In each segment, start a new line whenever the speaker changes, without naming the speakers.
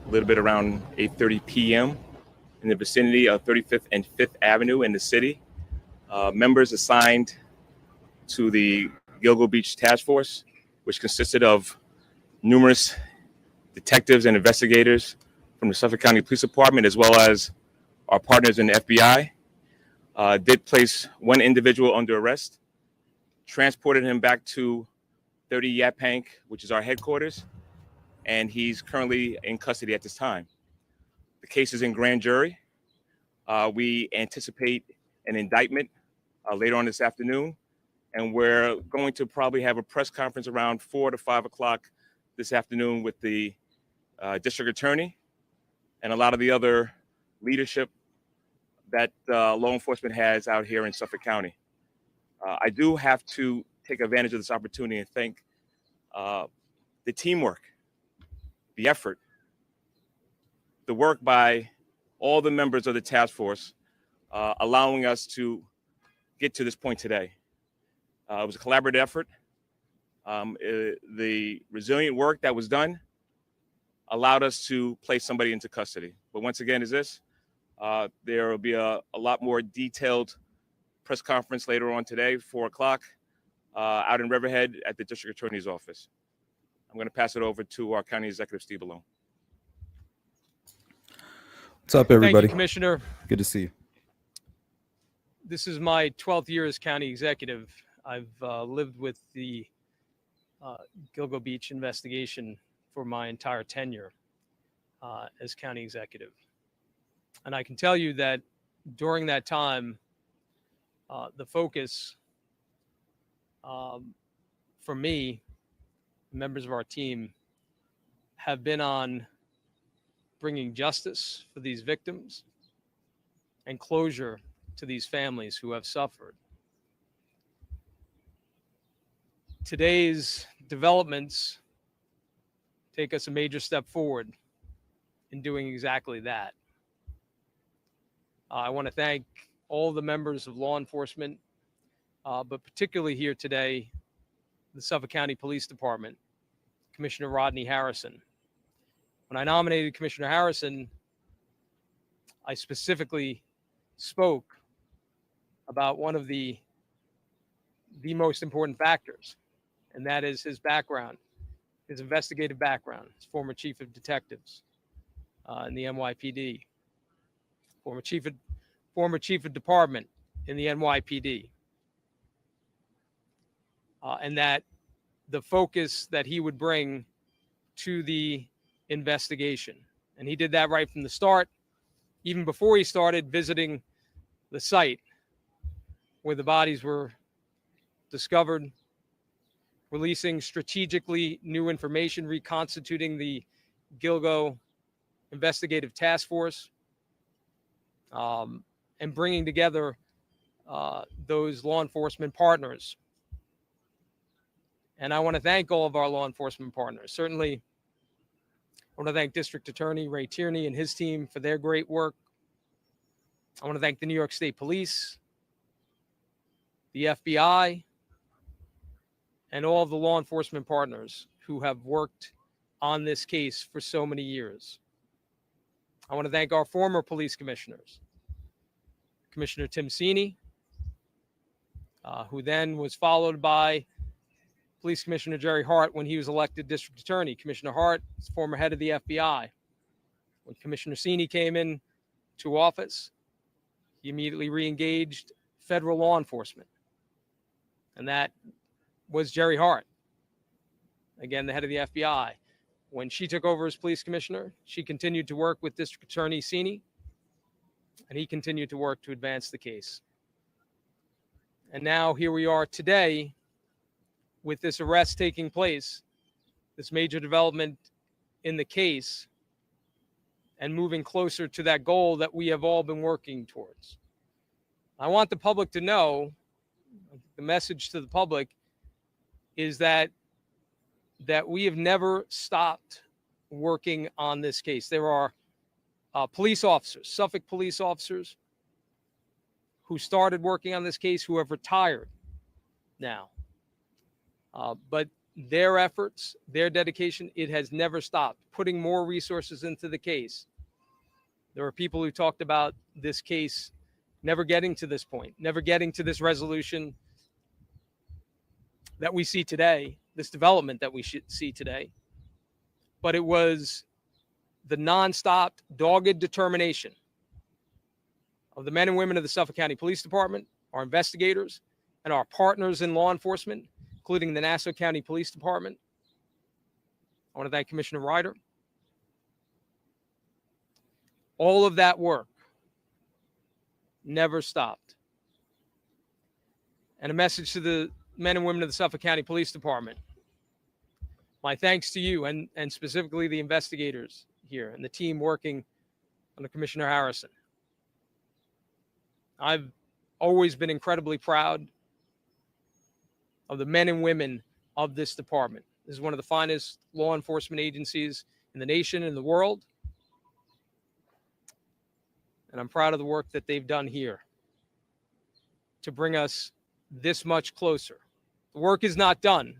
a little bit around 8:30 p.m. in the vicinity of 35th and 5th Avenue in the city. Members assigned to the Gilgo Beach Task Force, which consisted of numerous detectives and investigators from the Suffolk County Police Department, as well as our partners in the FBI, did place one individual under arrest, transported him back to 30 Yaphank, which is our headquarters, and he's currently in custody at this time. The case is in grand jury. We anticipate an indictment later on this afternoon, and we're going to probably have a press conference around 4 to 5 o'clock this afternoon with the district attorney and a lot of the other leadership that law enforcement has out here in Suffolk County. I do have to take advantage of this opportunity and thank the teamwork, the effort, the work by all the members of the task force, allowing us to get to this point today. It was a collaborative effort. The resilient work that was done allowed us to place somebody into custody. But once again, there will be a lot more detailed press conference later on today, 4 o'clock, out in Riverhead at the district attorney's office. I'm going to pass it over to our county executive, Steve Malone.
What's up, everybody?
Thank you, Commissioner.
Good to see you.
This is my 12th year as county executive. I've lived with the Gilgo Beach investigation for my entire tenure as county executive. And I can tell you that during that time, the focus for me, members of our team, have been on bringing justice for these victims and closure to these families who have suffered. Today's developments take us a major step forward in doing exactly that. I want to thank all the members of law enforcement, but particularly here today, the Suffolk County Police Department, Commissioner Rodney Harrison. When I nominated Commissioner Harrison, I specifically spoke about one of the most important factors, and that is his background, his investigative background, his former chief of detectives in the NYPD, former chief of department in the NYPD, and that the focus that he would bring to the investigation. And he did that right from the start, even before he started visiting the site where the bodies were discovered, releasing strategically new information, reconstituting the Gilgo Investigative Task Force, and bringing together those law enforcement partners. And I want to thank all of our law enforcement partners. Certainly, I want to thank District Attorney Ray Tierney and his team for their great work. I want to thank the New York State Police, the FBI, and all of the law enforcement partners who have worked on this case for so many years. I want to thank our former police commissioners, Commissioner Tim Sini, who then was followed by Police Commissioner Jerry Hart when he was elected district attorney. Commissioner Hart is former head of the FBI. When Commissioner Sini came in to office, he immediately re-engaged federal law enforcement. And that was Jerry Hart, again, the head of the FBI. When she took over as police commissioner, she continued to work with District Attorney Sini, and he continued to work to advance the case. And now here we are today with this arrest taking place, this major development in the case, and moving closer to that goal that we have all been working towards. I want the public to know, the message to the public is that we have never stopped working on this case. There are police officers, Suffolk police officers, who started working on this case who have retired now. But their efforts, their dedication, it has never stopped, putting more resources into the case. There are people who talked about this case never getting to this point, never getting to this resolution that we see today, this development that we should see today. But it was the nonstop, dogged determination of the men and women of the Suffolk County Police Department, our investigators, and our partners in law enforcement, including the Nassau County Police Department. I want to thank Commissioner Ryder. All of that work never stopped. And a message to the men and women of the Suffolk County Police Department. My thanks to you and specifically the investigators here and the team working under Commissioner Harrison. I've always been incredibly proud of the men and women of this department. This is one of the finest law enforcement agencies in the nation and the world. And I'm proud of the work that they've done here to bring us this much closer. The work is not done,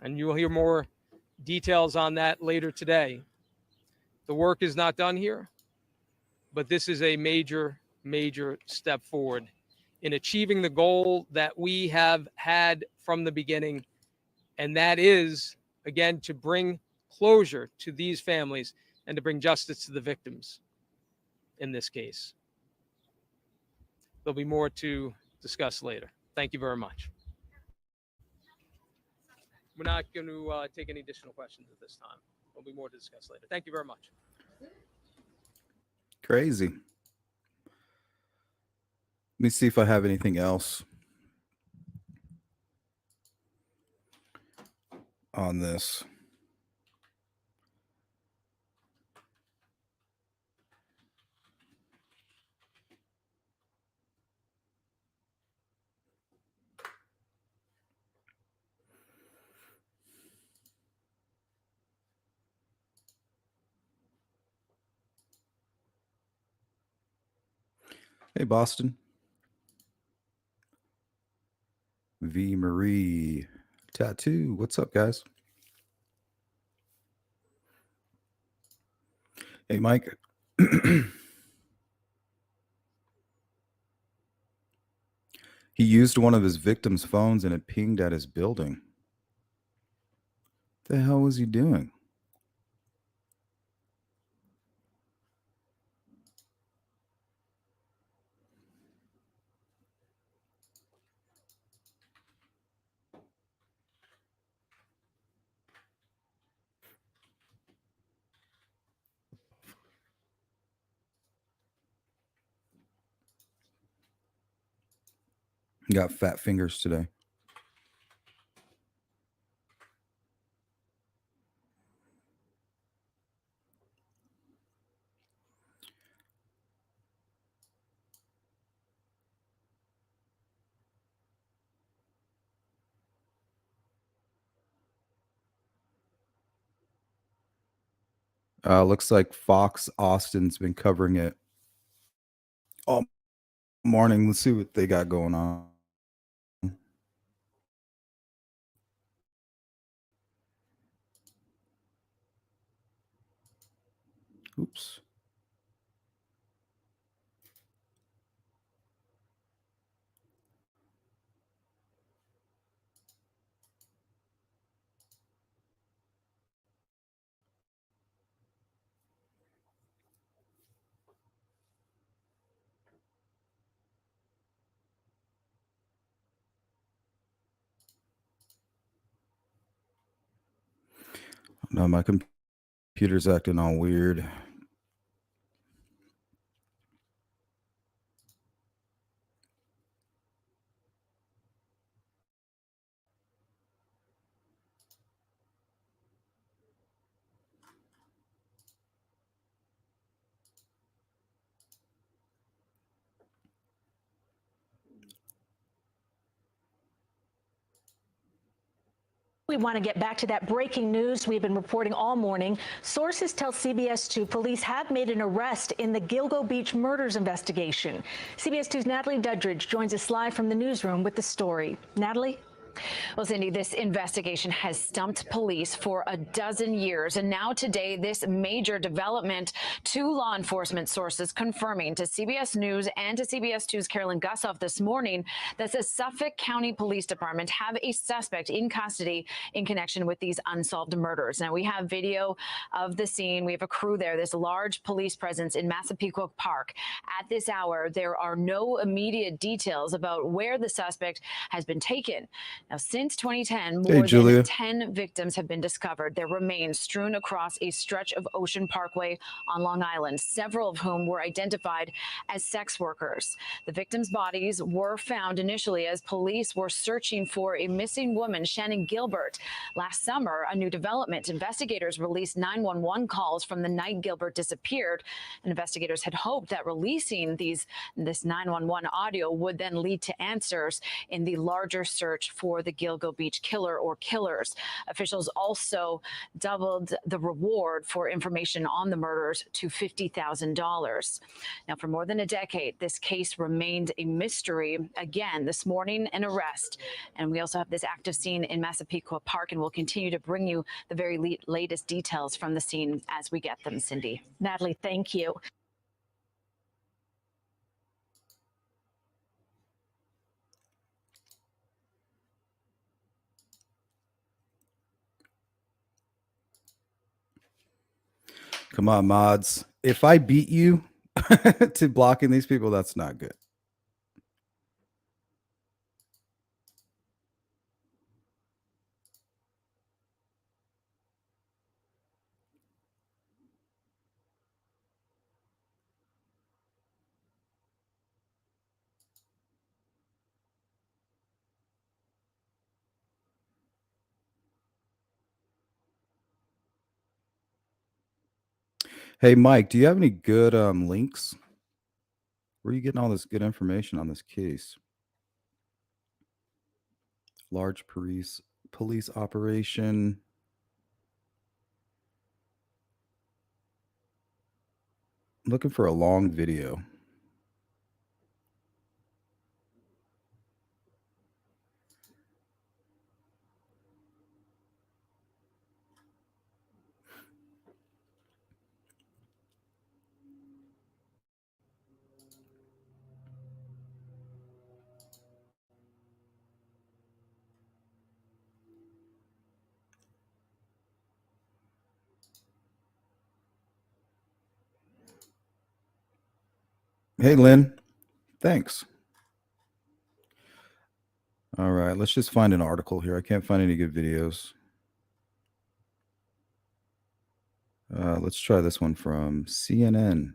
and you will hear more details on that later today. The work is not done here, but this is a major, major step forward in achieving the goal that we have had from the beginning, and that is, again, to bring closure to these families and to bring justice to the victims in this case. There'll be more to discuss later. Thank you very much. We're not going to take any additional questions at this time. There'll be more to discuss later. Thank you very much.
Crazy. Let me see if I have anything else on this. Hey, Boston. V. Marie Tattoo. What's up, guys? Hey, Mike. He used one of his victims' phones and it pinged at his building. What the hell was he doing? Got fat fingers today. Looks like Fox Austin's been covering it all morning. Let's see what they got going on. Oops. No, my computer's acting all weird.
We want to get back to that breaking news we've been reporting all morning. Sources tell CBS 2 police have made an arrest in the Gilgo Beach murders investigation. CBS 2's Natalie Duddridge joins us live from the newsroom with the story. Natalie?
Well, Cindy, this investigation has stumped police for a dozen years. And now today, this major development, two law enforcement sources confirming to CBS News and to CBS 2's Carolyn Gussoff this morning that the Suffolk County Police Department have a suspect in custody in connection with these unsolved murders. Now, we have video of the scene. We have a crew there, this large police presence in Massapequa Park. At this hour, there are no immediate details about where the suspect has been taken. Now, since 2010, more than 10 victims have been discovered. Their remains strewn across a stretch of Ocean Parkway on Long Island, several of whom were identified as sex workers. The victims' bodies were found initially as police were searching for a missing woman, Shannon Gilbert. Last summer, a new development. Investigators released 911 calls from the night Gilbert disappeared. And investigators had hoped that releasing this 911 audio would then lead to answers in the larger search for the Gilgo Beach killer or killers. Officials also doubled the reward for information on the murders to $50,000. Now, for more than a decade, this case remained a mystery. Again, this morning, an arrest. And we also have this active scene in Massapequa Park, and we'll continue to bring you the very latest details from the scene as we get them, Cindy.
Natalie, thank you.
Come on, mods. If I beat you to blocking these people, that's not good. Hey, Mike, do you have any good links? Where are you getting all this good information on this case? Large police operation. I'm looking for a long video. Hey, Lynn. Thanks. All right, let's just find an article here. I can't find any good videos. Let's try this one from CNN.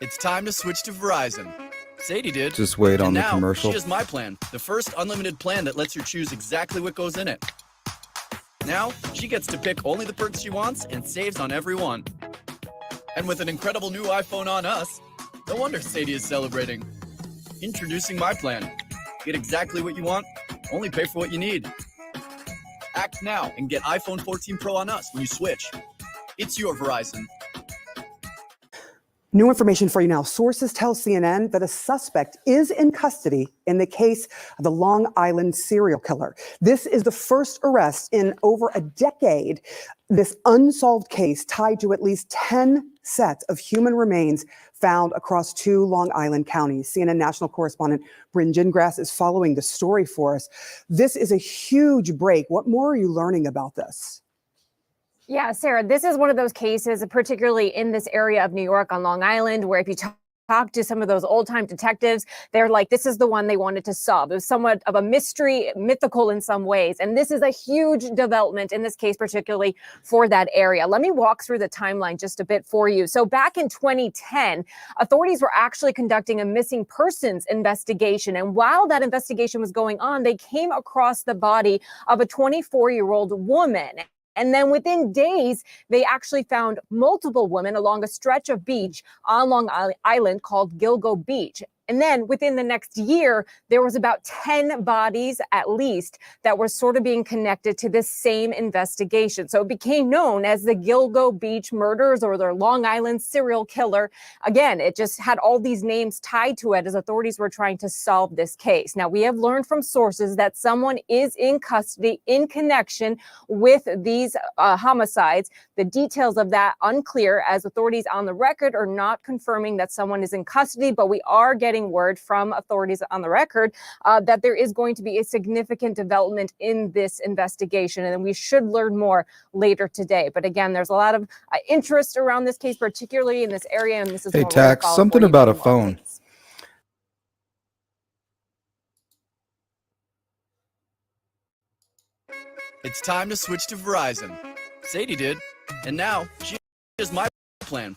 It's time to switch to Verizon. Sadie did.
Just wait on the
now,
commercial.
She has my plan, the first unlimited plan that lets her choose exactly what goes in it. Now, she gets to pick only the perks she wants and saves on every one. And with an incredible new iPhone on us, no wonder Sadie is celebrating. Introducing my plan. Get exactly what you want, only pay for what you need. Act now and get iPhone 14 Pro on us when you switch. It's your Verizon.
New information for you now. Sources tell CNN that a suspect is in custody in the case of the Long Island serial killer. This is the first arrest in over a decade. This unsolved case tied to at least 10 sets of human remains found across 2 Long Island counties. CNN national correspondent Bryn Gingras is following the story for us. This is a huge break. What more are you learning about this?
Yeah, Sarah, this is one of those cases, particularly in this area of New York on Long Island, where if you talk to some of those old-time detectives, they're like, this is the one they wanted to solve. It was somewhat of a mystery, mythical in some ways. And this is a huge development in this case, particularly for that area. Let me walk through the timeline just a bit for you. So back in 2010, authorities were actually conducting a missing persons investigation. And while that investigation was going on, they came across the body of a 24-year-old woman. And then within days, they actually found multiple women along a stretch of beach on Long Island called Gilgo Beach. And then within the next year, there was about 10 bodies at least that were sort of being connected to this same investigation. So it became known as the Gilgo Beach murders or the Long Island serial killer. Again, it just had all these names tied to it as authorities were trying to solve this case. Now, we have learned from sources that someone is in custody in connection with these homicides. The details of that unclear, as authorities on the record are not confirming that someone is in custody, but we are getting word from authorities on the record that there is going to be a significant development in this investigation, and we should learn more later today. But again, there's a lot of interest around this case, particularly in this area, and this is
Hey,
what we're gonna
Tax,
follow
something
for you
about a
many more
phone.
updates.
It's time to switch to Verizon. Sadie did, and now she has my plan.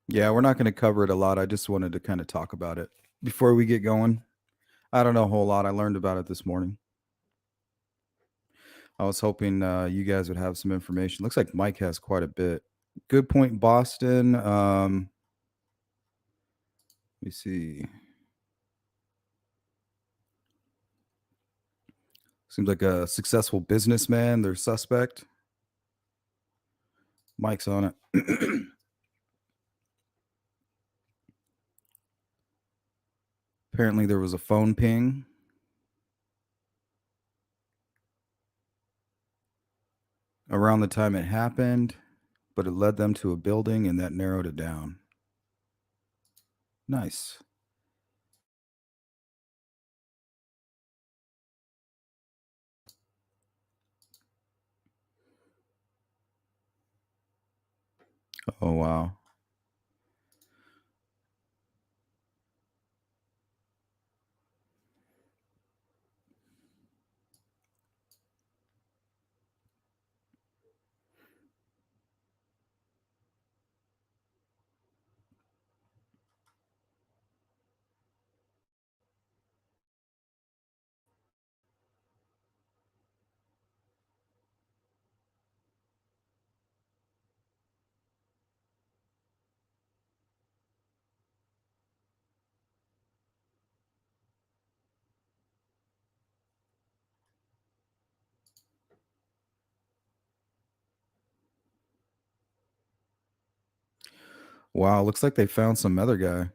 Yeah, we're not going to cover it a lot. I just wanted to kind of talk about it before we get going. I don't know a whole lot. I learned about it this morning. I was hoping you guys would have some information. Looks like Mike has quite a bit. Good point, Boston. Let me see. Seems like a successful businessman. They're suspect. Mike's on it. Apparently, there was a phone ping. Around the time it happened, but it led them to a building and that narrowed it down. Nice. Oh, wow. Wow, looks like they found some other guy.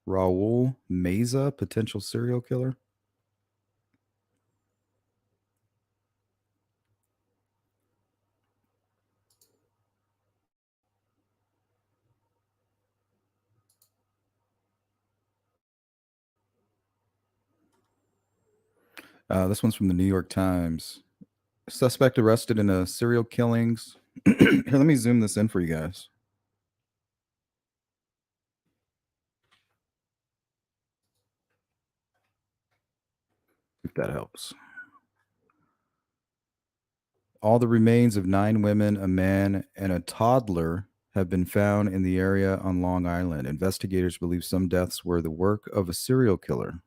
Raul Meza, potential serial killer. This one's from the New York Times. Suspect arrested in a serial killings. Here, let me zoom this in for you guys. If that helps. All the remains of 9 women, a man, and a toddler have been found in the area on Long Island. Investigators believe some deaths were the work of a serial killer.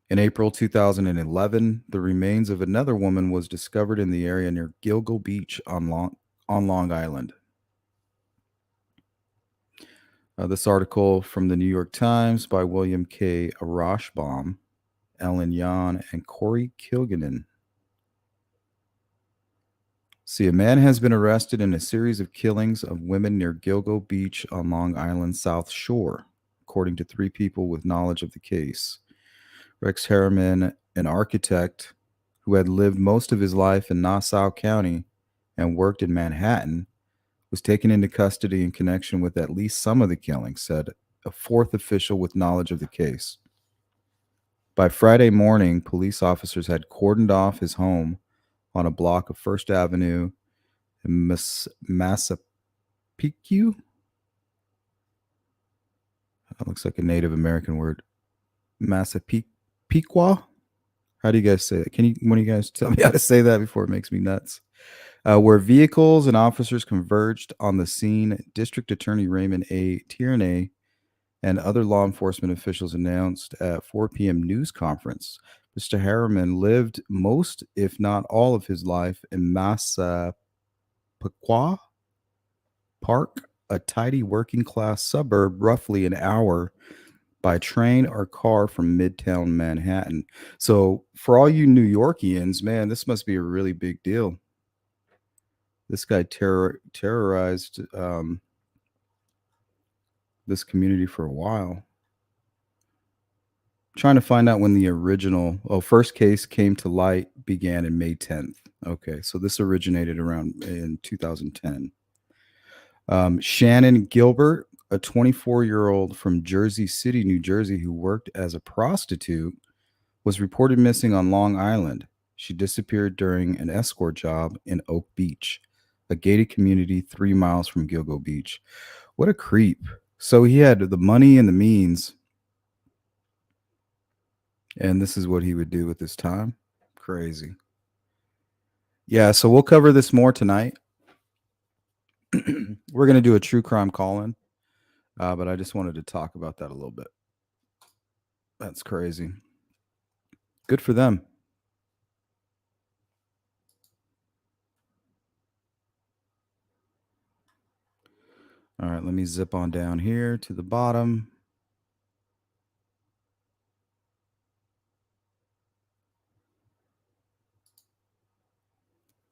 In April 2011, the remains of another woman was discovered in the area near Gilgo Beach on Long Island. This article from the New York Times by William K. Arashbaum, Ellen Yan, and Corey Kilganon. See, a man has been arrested in a series of killings of women near Gilgo Beach on Long Island South Shore, according to 3 people with knowledge of the case. Rex Harriman, an architect who had lived most of his life in Nassau County and worked in Manhattan, was taken into custody in connection with at least some of the killings, said a 4th official with knowledge of the case. By Friday morning, police officers had cordoned off his home on a block of First Avenue in Massapequa. That looks like a Native American word. Massapequa? How do you guys say it? Can you, one of you guys tell me how to say that before it makes me nuts? Where vehicles and officers converged on the scene, District Attorney Raymond A. Tierney and other law enforcement officials announced at 4 p.m. news conference. Mr. Harriman lived most, if not all, of his life in Massapequa Park, a tidy working class suburb roughly an hour by train or car from Midtown Manhattan. So, for all you New Yorkians, man, this must be a really big deal. This guy terrorized this community for a while. Trying to find out when the original first case came to light began in May 10th. Okay, so this originated around in 2010. Shannon Gilbert, a 24-year-old from Jersey City, New Jersey, who worked as a prostitute, was reported missing on Long Island. She disappeared during an escort job in Oak Beach, a gated community 3 miles from Gilgo Beach. What a creep. So he had the money and the means, and this is what he would do with his time. Crazy. Yeah, so we'll cover this more tonight. We're going to do a true crime call-in, but I just wanted to talk about that a little bit. That's crazy. Good for them. All right, let me zip on down here to the bottom.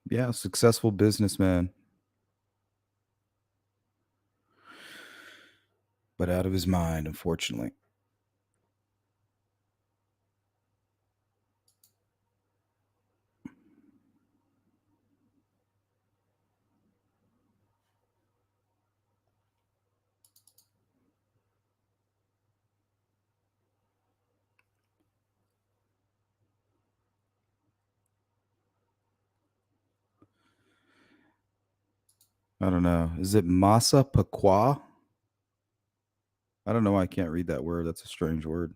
Yeah, successful businessman. But out of his mind, unfortunately. I don't know. Is it Massapequa? I don't know why I can't read that word. That's a strange word.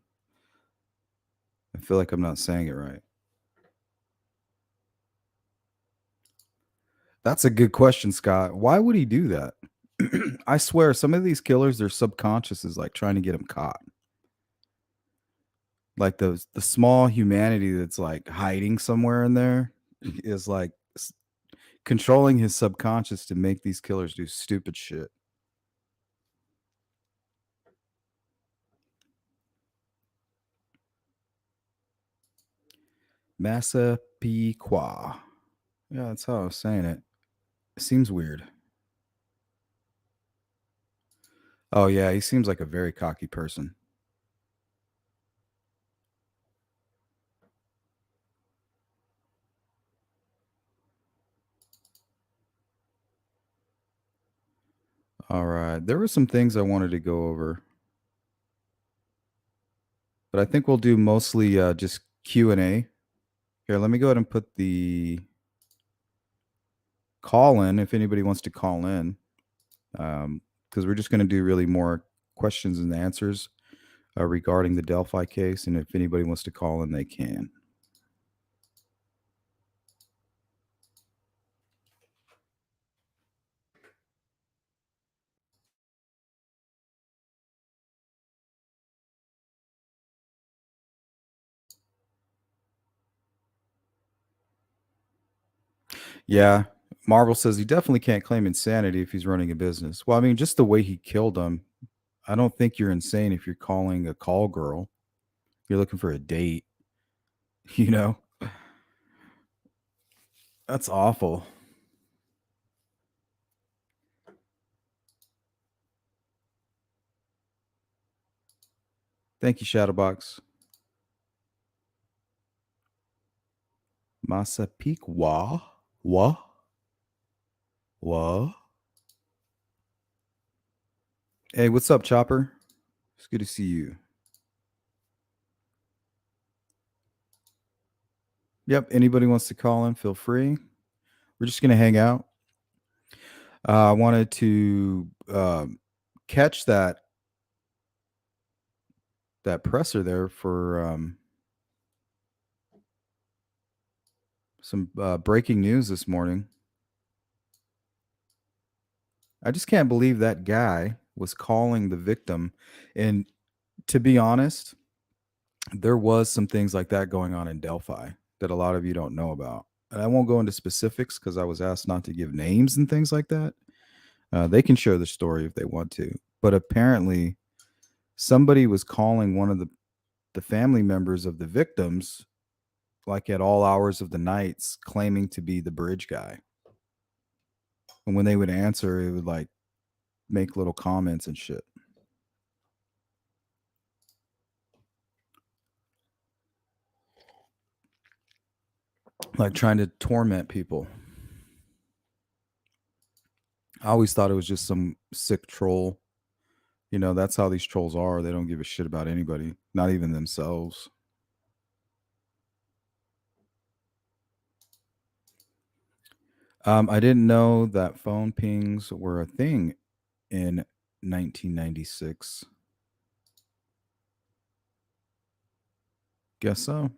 I feel like I'm not saying it right. That's a good question, Scott. Why would he do that? I swear, some of these killers, their subconscious is like trying to get him caught. Like the small humanity that's like hiding somewhere in there is like controlling his subconscious to make these killers do stupid shit. Massapequa. Yeah, that's how I was saying it. It seems weird. Oh, yeah, he seems like a very cocky person. All right. There were some things I wanted to go over. But I think we'll do mostly just Q&A. Here, let me go ahead and put the call in if anybody wants to call in. Because we're just going to do really more questions and answers regarding the Delphi case. And if anybody wants to call in, they can. Yeah, Marvel says he definitely can't claim insanity if he's running a business. Well, I mean, just the way he killed him, I don't think you're insane if you're calling a call girl. You're looking for a date, you know? That's awful. Thank you, Shadowbox. Massapequa. What? Hey, what's up, Chopper? It's good to see you. Yep, anybody wants to call in, feel free. We're just going to hang out. I wanted to catch that presser there for some breaking news this morning. I just can't believe that guy was calling the victim. And to be honest, there was some things like that going on in Delphi that a lot of you don't know about. And I won't go into specifics because I was asked not to give names and things like that. They can share the story if they want to. But apparently, somebody was calling one of the family members of the victims, like at all hours of the nights, claiming to be the bridge guy. And when they would answer, it would like make little comments and shit. Like trying to torment people. I always thought it was just some sick troll. You know, that's how these trolls are. They don't give a shit about anybody, not even themselves. I didn't know that phone pings were a thing in 1996. Guess so.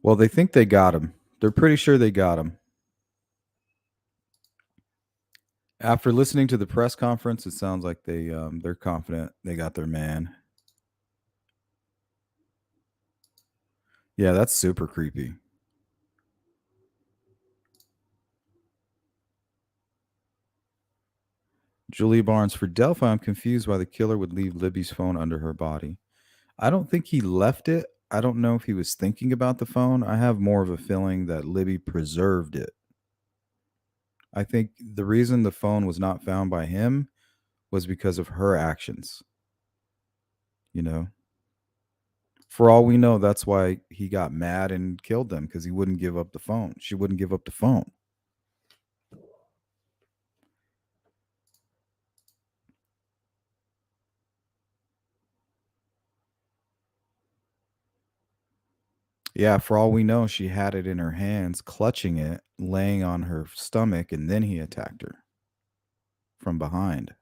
Well, they think they got him. They're pretty sure they got him. After listening to the press conference, it sounds like they're confident they got their man. Yeah, that's super creepy. Julie Barnes, for Delphi, I'm confused why the killer would leave Libby's phone under her body. I don't think he left it. I don't know if he was thinking about the phone. I have more of a feeling that Libby preserved it. I think the reason the phone was not found by him was because of her actions. You know, for all we know, that's why he got mad and killed them, because he wouldn't give up the phone. She wouldn't give up the phone. Yeah, for all we know, she had it in her hands, clutching it, laying on her stomach, and then he attacked her from behind.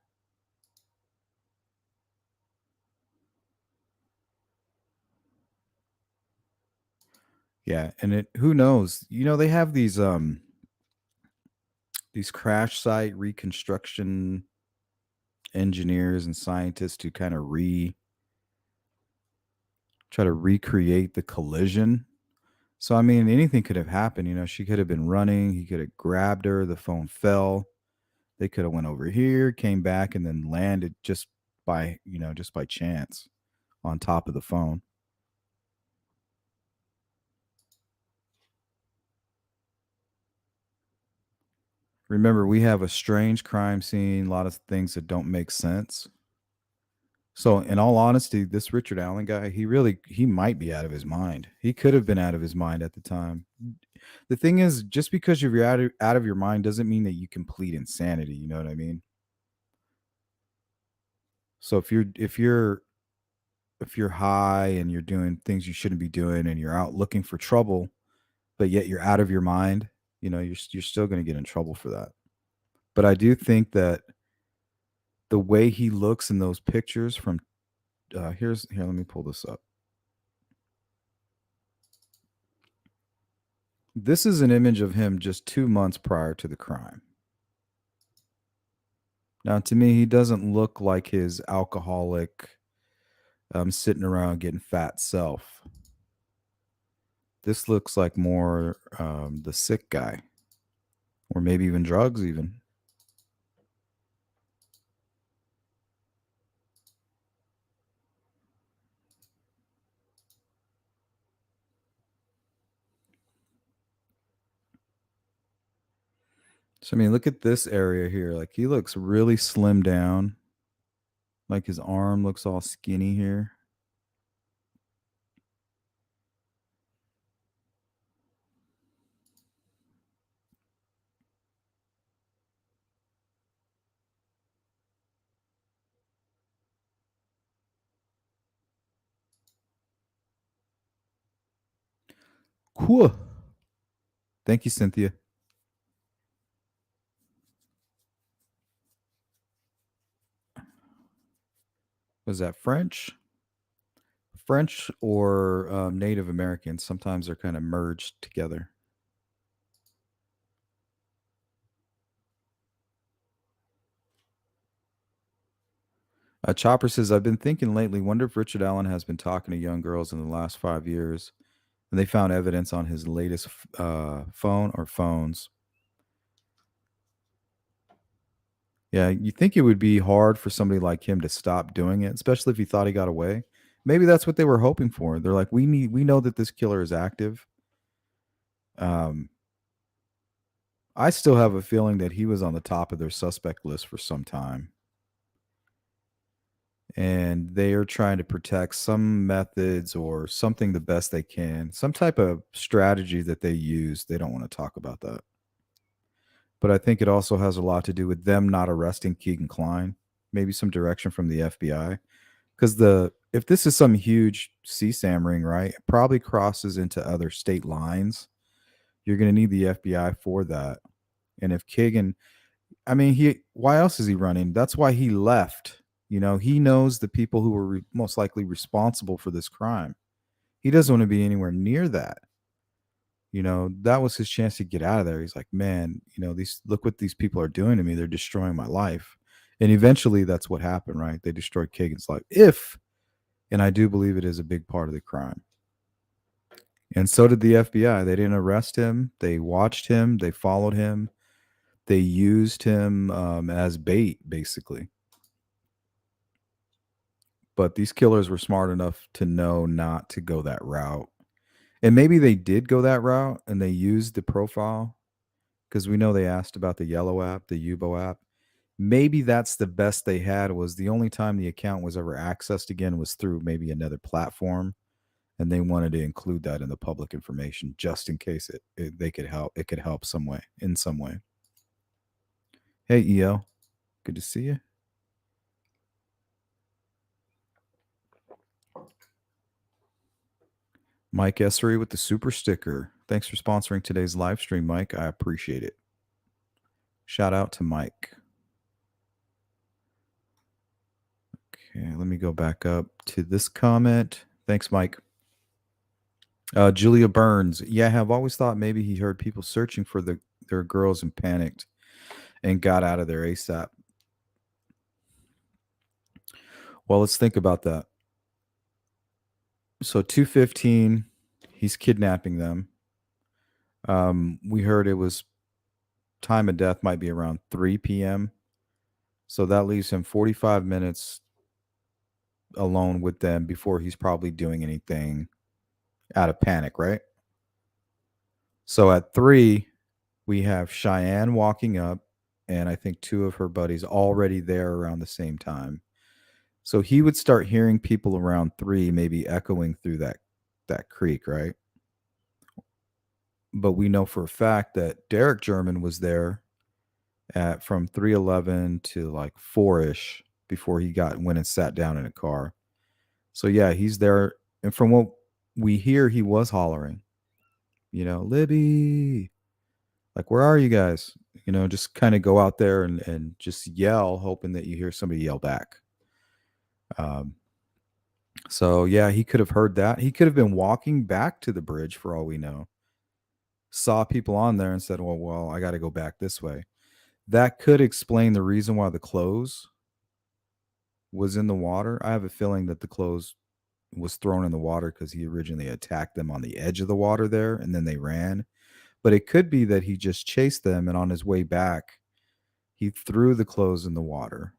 Yeah, and it who knows? You know, they have these crash site reconstruction engineers and scientists who kind of try to recreate the collision. So I mean, anything could have happened. You know, she could have been running, he could have grabbed her, the phone fell. They could have went over here, came back, and then landed just by chance on top of the phone. Remember, we have a strange crime scene, a lot of things that don't make sense. So, in all honesty, this Richard Allen guy, he might be out of his mind. He could have been out of his mind at the time. The thing is, just because you're out of your mind doesn't mean that you complete insanity. You know what I mean? So if you're high and you're doing things you shouldn't be doing and you're out looking for trouble, but yet you're out of your mind, you know, you're still going to get in trouble for that. But I do think that the way he looks in those pictures from here, let me pull this up. This is an image of him just 2 months prior to the crime. Now, to me, he doesn't look like his alcoholic, sitting around getting fat self. This looks like more the sick guy, or maybe even drugs, even. So, I mean, look at this area here. Like, he looks really slim down. Like, his arm looks all skinny here. Cool. Thank you, Cynthia. Was that French? French or Native Americans. Sometimes they're kind of merged together. Chopper says, I've been thinking lately, wonder if Richard Allen has been talking to young girls in the last 5 years, and they found evidence on his latest phone or phones. Yeah, you think it would be hard for somebody like him to stop doing it, especially if he thought he got away. Maybe that's what they were hoping for. They're like, we know that this killer is active. I still have a feeling that he was on the top of their suspect list for some time. And they are trying to protect some methods or something the best they can, some type of strategy that they use. They don't want to talk about that. But I think it also has a lot to do with them not arresting Keegan Kline, maybe some direction from the FBI. Because if this is some huge CSAM ring, right, it probably crosses into other state lines. You're going to need the FBI for that. And if Keegan, I mean, why else is he running? That's why he left. You know, he knows the people who were most likely responsible for this crime. He doesn't want to be anywhere near that. You know, that was his chance to get out of there. He's like, man, you know, look what these people are doing to me. They're destroying my life. And eventually that's what happened, right? They destroyed Keegan's life. And I do believe it is a big part of the crime. And so did the FBI. They didn't arrest him. They watched him. They followed him. They used him as bait, basically. But these killers were smart enough to know not to go that route. And maybe they did go that route and they used the profile, because we know they asked about the Yellow app, the Yubo app. Maybe that's the best they had. Was the only time the account was ever accessed again was through maybe another platform. And they wanted to include that in the public information just in case it could help some way, in some way. Hey, EO. Good to see you. Mike Essery with the super sticker. Thanks for sponsoring today's live stream, Mike. I appreciate it. Shout out to Mike. Okay, let me go back up to this comment. Thanks, Mike. Julia Burns. Yeah, I have always thought maybe he heard people searching for their girls and panicked and got out of there ASAP. Well, let's think about that. So 2:15, he's kidnapping them. We heard it was time of death might be around 3 p.m. So that leaves him 45 minutes alone with them before he's probably doing anything out of panic, right? So at 3, we have Cheyenne walking up, and I think 2 of her buddies already there around the same time. So he would start hearing people around 3, maybe echoing through that creek, right? But we know for a fact that Derek German was there from 3:11 to like 4-ish before he went and sat down in a car. So yeah, he's there. And from what we hear, he was hollering, you know, Libby, like, where are you guys? You know, just kind of go out there and just yell, hoping that you hear somebody yell back. So yeah, he could have heard that. He could have been walking back to the bridge for all we know. Saw people on there and said, well, I got to go back this way. That could explain the reason why the clothes was in the water. I have a feeling that the clothes was thrown in the water because he originally attacked them on the edge of the water there, and then they ran. But it could be that he just chased them, and on his way back, he threw the clothes in the water.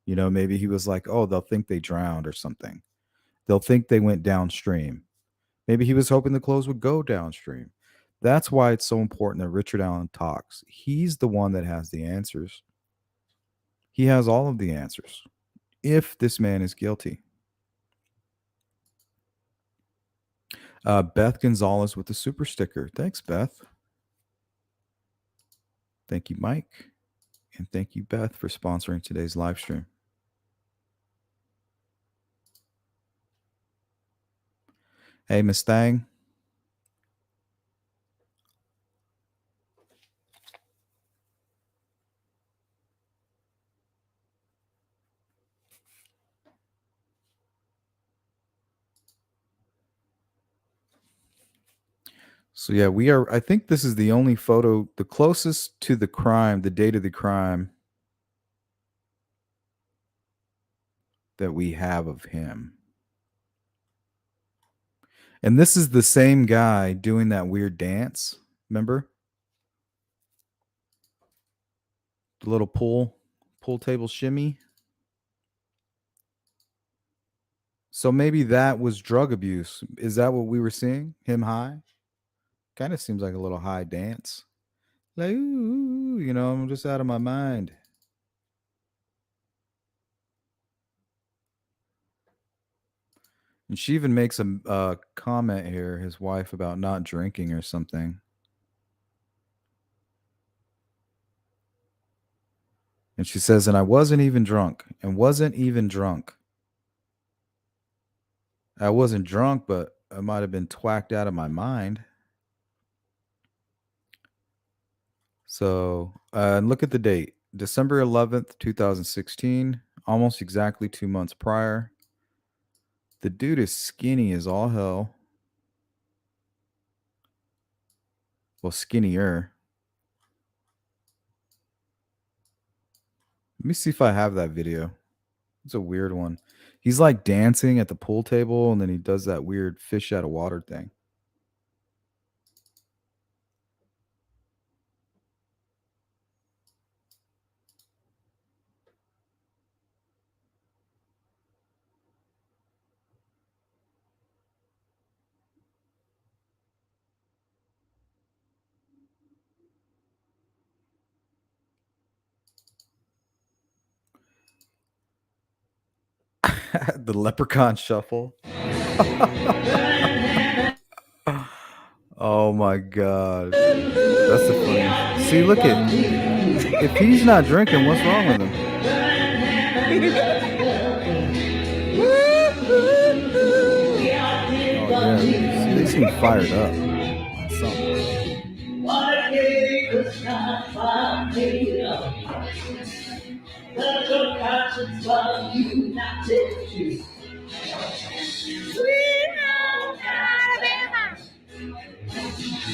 You know, maybe he was like, oh, they'll think they drowned or something. They'll think they went downstream. Maybe he was hoping the clothes would go downstream. That's why it's so important that Richard Allen talks. He's the one that has the answers. He has all of the answers if this man is guilty. Beth Gonzalez with the super sticker. Thanks, Beth. Thank you, Mike. And thank you, Beth, for sponsoring today's live stream. Hey, Miss Thang. So yeah, we are. I think this is the only photo, the closest to the crime, the date of the crime, that we have of him. And this is the same guy doing that weird dance. Remember? The little pool table shimmy. So maybe that was drug abuse. Is that what we were seeing? Him high? Kind of seems like a little high dance. Like, ooh, you know, I'm just out of my mind. And she even makes a comment here, his wife, about not drinking or something. And she says, and I wasn't even drunk. And wasn't even drunk. I wasn't drunk, but I might have been twacked out of my mind. So look at the date. December 11th, 2016. Almost exactly 2 months prior. The dude is skinny as all hell. Well, skinnier. Let me see if I have that video. It's a weird one. He's like dancing at the pool table, and then he does that weird fish out of water thing. The leprechaun shuffle. Oh my god. That's the funny. See, look at, if he's not drinking, what's wrong with him? Oh yeah. See, they seem fired up on something.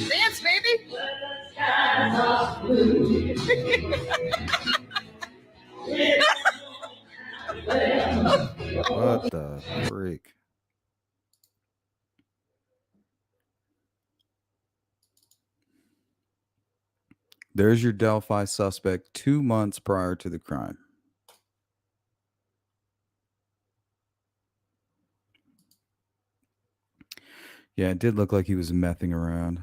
Dance, baby.
What the freak? There's your Delphi suspect 2 months prior to the crime. Yeah, it did look like he was messing around.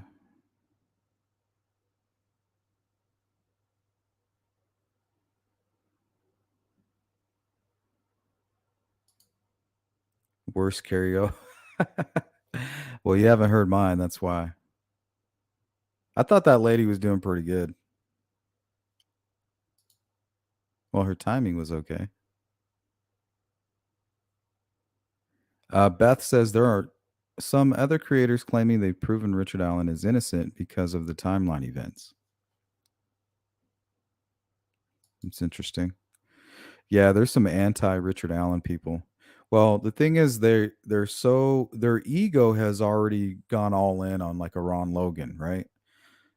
Worst karaoke. Well, you haven't heard mine. That's why. I thought that lady was doing pretty good. Well, her timing was okay. Beth says there are some other creators claiming they've proven Richard Allen is innocent because of the timeline events. It's interesting. Yeah, there's some anti-Richard Allen people. Well, the thing is, their ego has already gone all in on like a Ron Logan, right?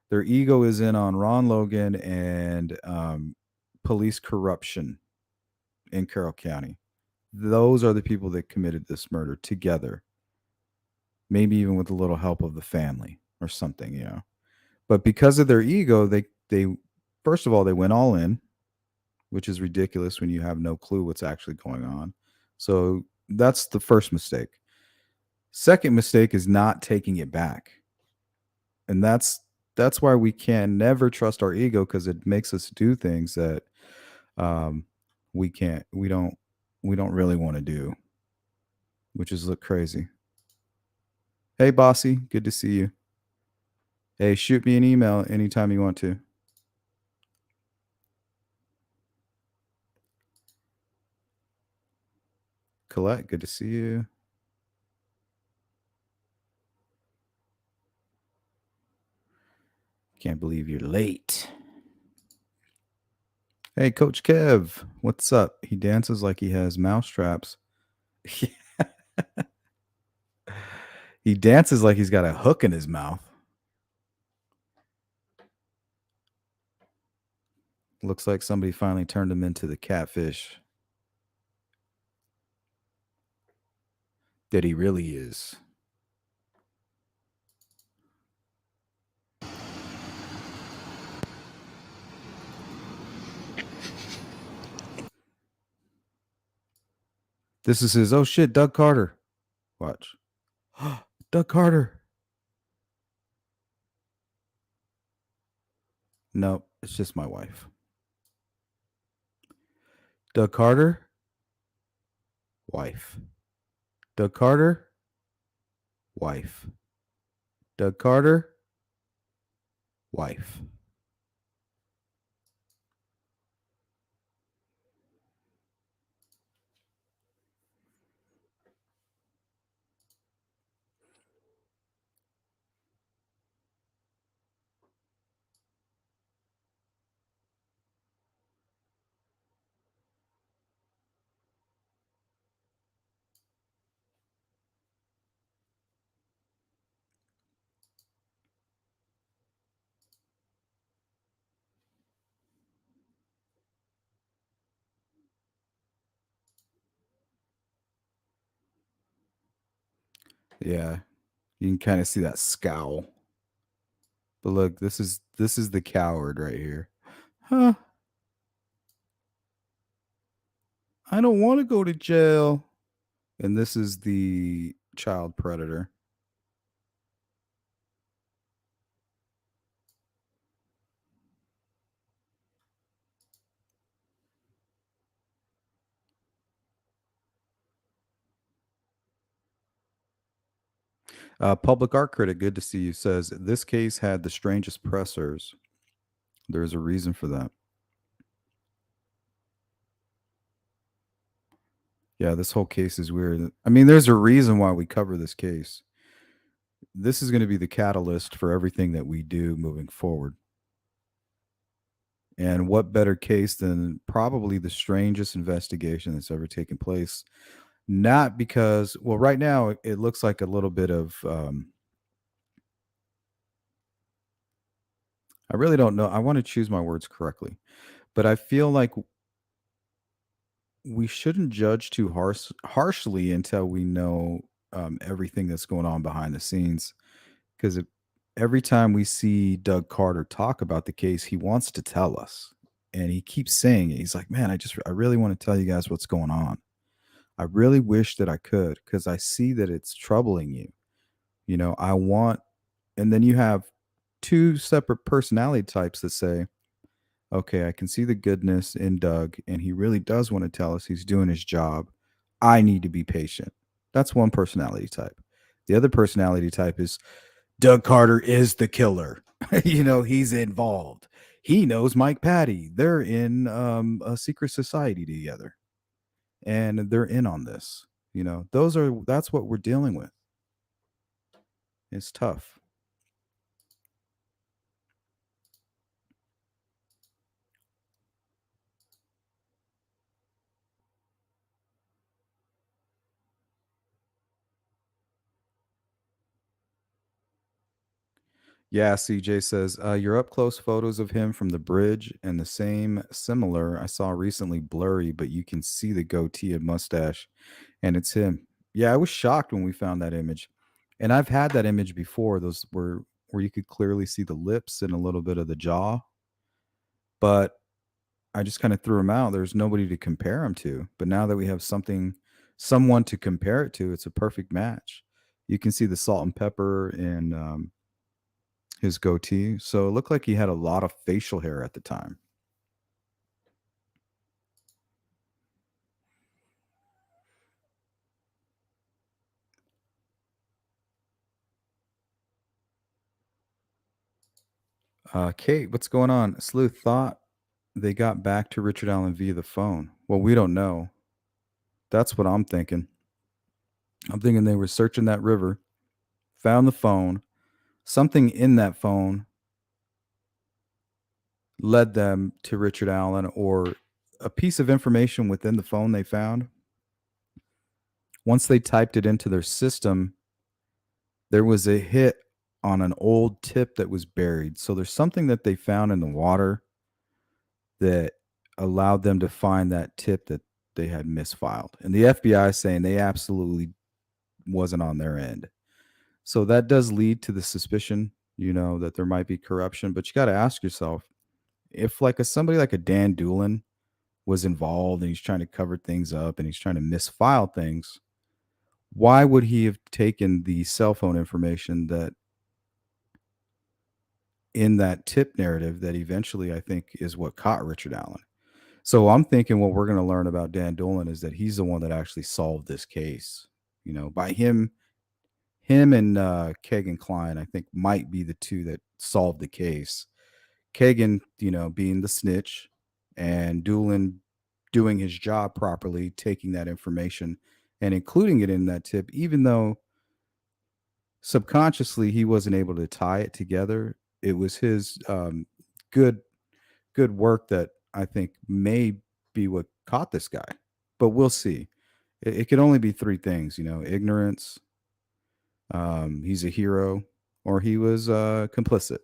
Their ego is in on Ron Logan and police corruption in Carroll County. Those are the people that committed this murder together. Maybe even with a little help of the family or something, you know. But because of their ego, they first of all, they went all in, which is ridiculous when you have no clue what's actually going on. So that's the first mistake. Second mistake is not taking it back. And that's why we can never trust our ego, because it makes us do things that we don't really want to do, which is look crazy. Hey, Bossy, good to see you. Hey, shoot me an email anytime you want to. Colette, good to see you. Can't believe you're late. Hey, Coach Kev, what's up? He dances like he has mousetraps. He dances like he's got a hook in his mouth. Looks like somebody finally turned him into the catfish that he really is. This is his, oh shit, Doug Carter. Watch. Doug Carter. Nope, it's just my wife. Doug Carter. Wife. Doug Carter. Wife. Doug Carter. Wife. Yeah, you can kind of see that scowl. But look, this is the coward right here. Huh? I don't want to go to jail. And this is the child predator. Public art critic, good to see you, says this case had the strangest pressers. There's a reason for that. Yeah, this whole case is weird. I mean, there's a reason why we cover this case. This is going to be the catalyst for everything that we do moving forward. And what better case than probably the strangest investigation that's ever taken place? Not because, well, right now it looks like a little bit of, I really don't know. I want to choose my words correctly, but I feel like we shouldn't judge too harshly until we know everything that's going on behind the scenes. Because every time we see Doug Carter talk about the case, he wants to tell us, and he keeps saying it. He's like, "Man, I really want to tell you guys what's going on. I really wish that I could, because I see that it's troubling you. You know, I want." And then you have two separate personality types that say, okay, I can see the goodness in Doug, and he really does want to tell us he's doing his job. I need to be patient. That's one personality type. The other personality type is Doug Carter is the killer. You know, he's involved. He knows Mike Patty. They're in a secret society together, and they're in on this. You know, that's what we're dealing with. It's tough. Yeah, CJ says, your up close photos of him from the bridge and the same similar I saw recently blurry, but you can see the goatee and mustache, and it's him. Yeah, I was shocked when we found that image. And I've had that image before, those where you could clearly see the lips and a little bit of the jaw. But I just kind of threw him out. There's nobody to compare him to. But now that we have someone to compare it to, it's a perfect match. You can see the salt and pepper and his goatee. So it looked like he had a lot of facial hair at the time. Kate, what's going on? Sleuth thought they got back to Richard Allen via the phone. Well, we don't know. That's what I'm thinking. I'm thinking they were searching that river, found the phone. Something in that phone led them to Richard Allen, or a piece of information within the phone they found. Once they typed it into their system, there was a hit on an old tip that was buried. So there's something that they found in the water that allowed them to find that tip that they had misfiled. And the FBI is saying they absolutely wasn't on their end. So that does lead to the suspicion, that there might be corruption. But you got to ask yourself, if somebody like a Dan Doolin was involved and he's trying to cover things up and he's trying to misfile things, why would he have taken the cell phone information that in that tip narrative that eventually I think is what caught Richard Allen? So I'm thinking what we're going to learn about Dan Dolan is that he's the one that actually solved this case. By him and Kagan Klein, I think might be the two that solved the case. Kagan, being the snitch, and Doolin doing his job properly, taking that information and including it in that tip, even though subconsciously he wasn't able to tie it together. It was his good work that I think may be what caught this guy, but we'll see. It could only be three things, ignorance, he's a hero, or he was complicit.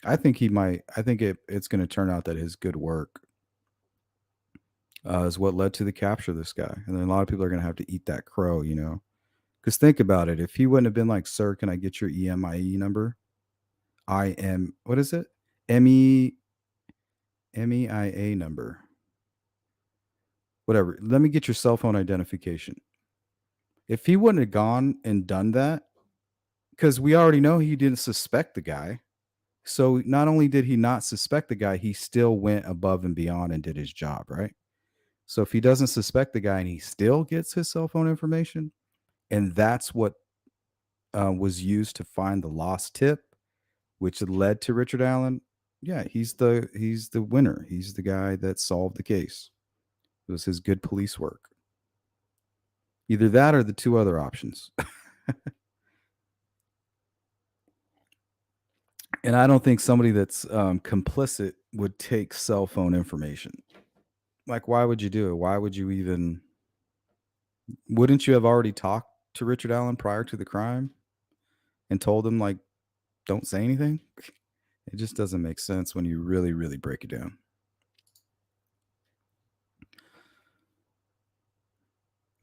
I think it's going to turn out that his good work is what led to the capture of this guy. And then a lot of people are going to have to eat that crow, because think about it. If he wouldn't have been like, sir, can I get your EMIE number? What is it? MEIA number. Whatever. Let me get your cell phone identification. If he wouldn't have gone and done that, because we already know he didn't suspect the guy. So not only did he not suspect the guy, he still went above and beyond and did his job, right? So if he doesn't suspect the guy and he still gets his cell phone information, and that's what was used to find the lost tip, which led to Richard Allen, yeah, he's the winner. He's the guy that solved the case. It was his good police work. Either that or the two other options. And I don't think somebody that's complicit would take cell phone information. Like, why would you do it? Why would you even? Wouldn't you have already talked to Richard Allen prior to the crime and told him, like, don't say anything? It just doesn't make sense when you really, really break it down.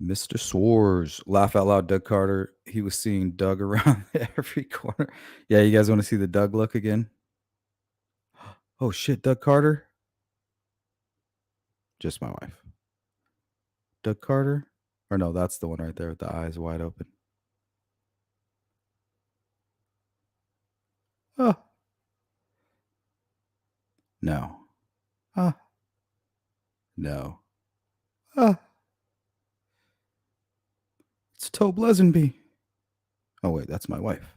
Mr. Swords, laugh out loud, Doug Carter. He was seeing Doug around every corner. Yeah, you guys want to see the Doug look again? Oh shit, Doug Carter. Just my wife. Doug Carter? Or no, that's the one right there with the eyes wide open. Oh. No. No. It's Tobe Lesenby. Oh, wait, that's my wife.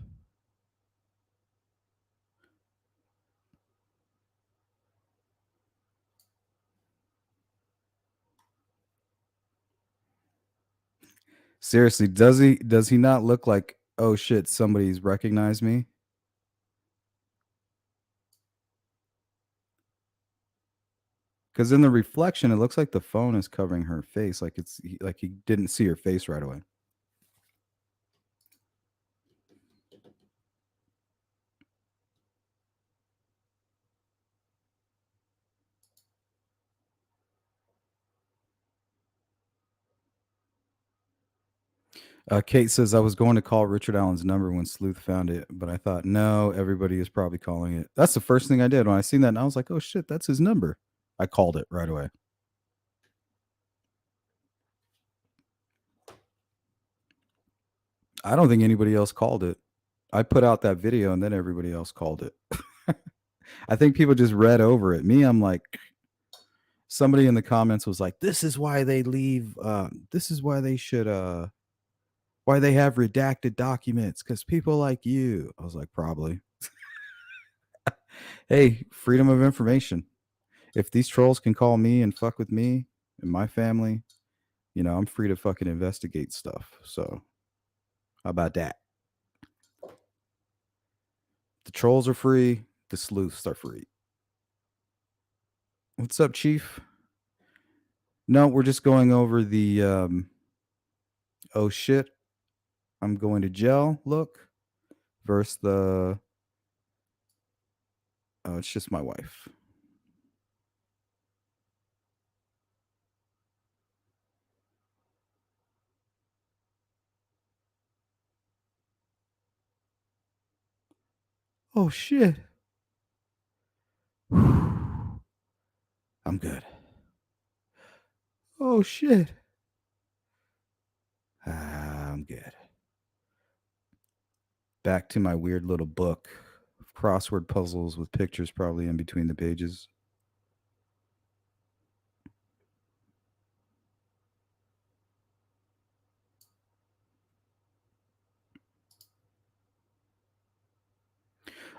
Seriously, does he not look like, oh shit, somebody's recognized me? Because in the reflection, it looks like the phone is covering her face, like he didn't see her face right away. Kate says, I was going to call Richard Allen's number when Sleuth found it, but I thought, no, everybody is probably calling it. That's the first thing I did when I seen that, and I was like, oh shit, that's his number. I called it right away. I don't think anybody else called it. I put out that video and then everybody else called it. I think people just read over it. Me, I'm like, somebody in the comments was like, this is why they leave. This is why they should, why they have redacted documents, because people like you. I was like, probably. Hey, freedom of information. If these trolls can call me and fuck with me and my family, I'm free to fucking investigate stuff. So how about that? The trolls are free. The sleuths are free. What's up, Chief? No, we're just going over the oh shit, I'm going to jail look versus the oh, it's just my wife. Oh shit. I'm good. Oh shit. I'm good. Back to my weird little book of crossword puzzles with pictures probably in between the pages.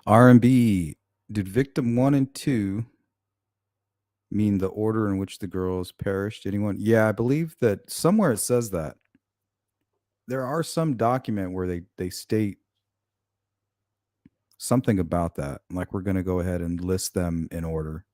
R&B. Did victim 1 and 2 mean the order in which the girls perished? Anyone? Yeah, I believe that somewhere it says that. There are some document where they state something about that. Like we're going to go ahead and list them in order.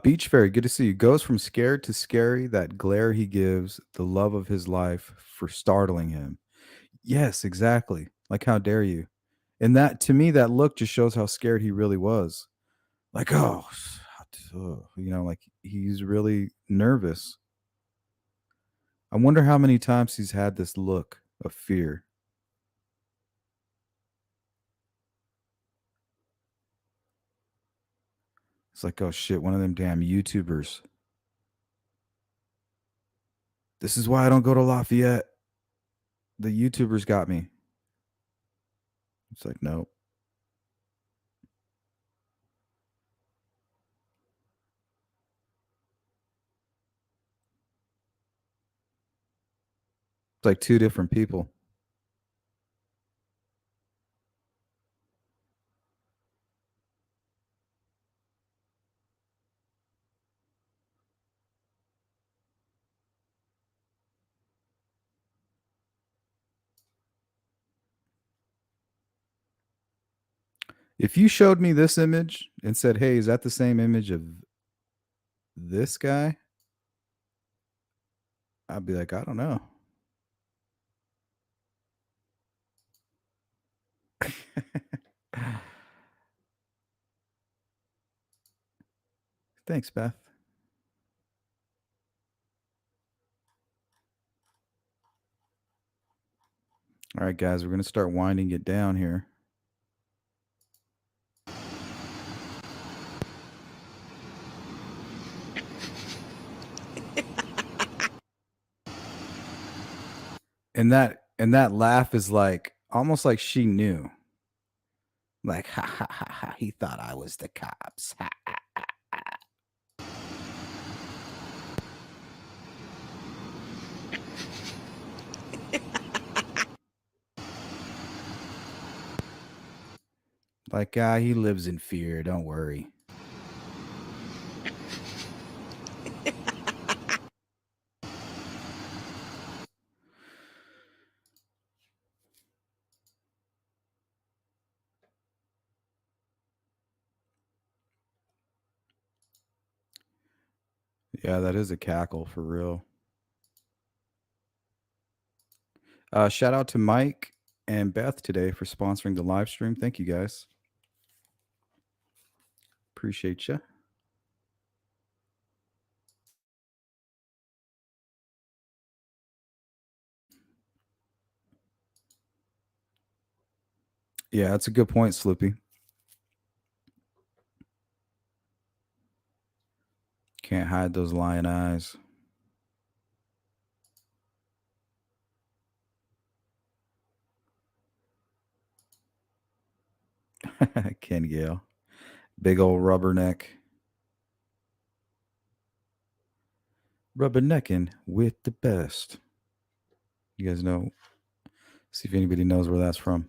Beach Fairy, good to see you. Goes from scared to scary. That glare he gives, the love of his life for startling him. Yes, exactly. Like, how dare you? And that, to me, that look just shows how scared he really was. Like, oh, like he's really nervous. I wonder how many times he's had this look of fear. It's like, oh shit, one of them damn YouTubers. This is why I don't go to Lafayette. The YouTubers got me. It's like, no. It's like two different people. If you showed me this image and said, hey, is that the same image of this guy? I'd be like, I don't know. Thanks, Beth. All right, guys, we're going to start winding it down here. And that laugh is like almost like she knew. Like, ha ha ha ha, he thought I was the cops. Ha, ha, ha, ha. Like, he lives in fear. Don't worry. Yeah, that is a cackle for real. Shout out to Mike and Beth today for sponsoring the live stream. Thank you, guys. Appreciate you. Yeah, that's a good point, Slippy. Can't hide those lion eyes. Ken Gale. Big old rubberneck. Rubbernecking with the best. You guys know. See if anybody knows where that's from.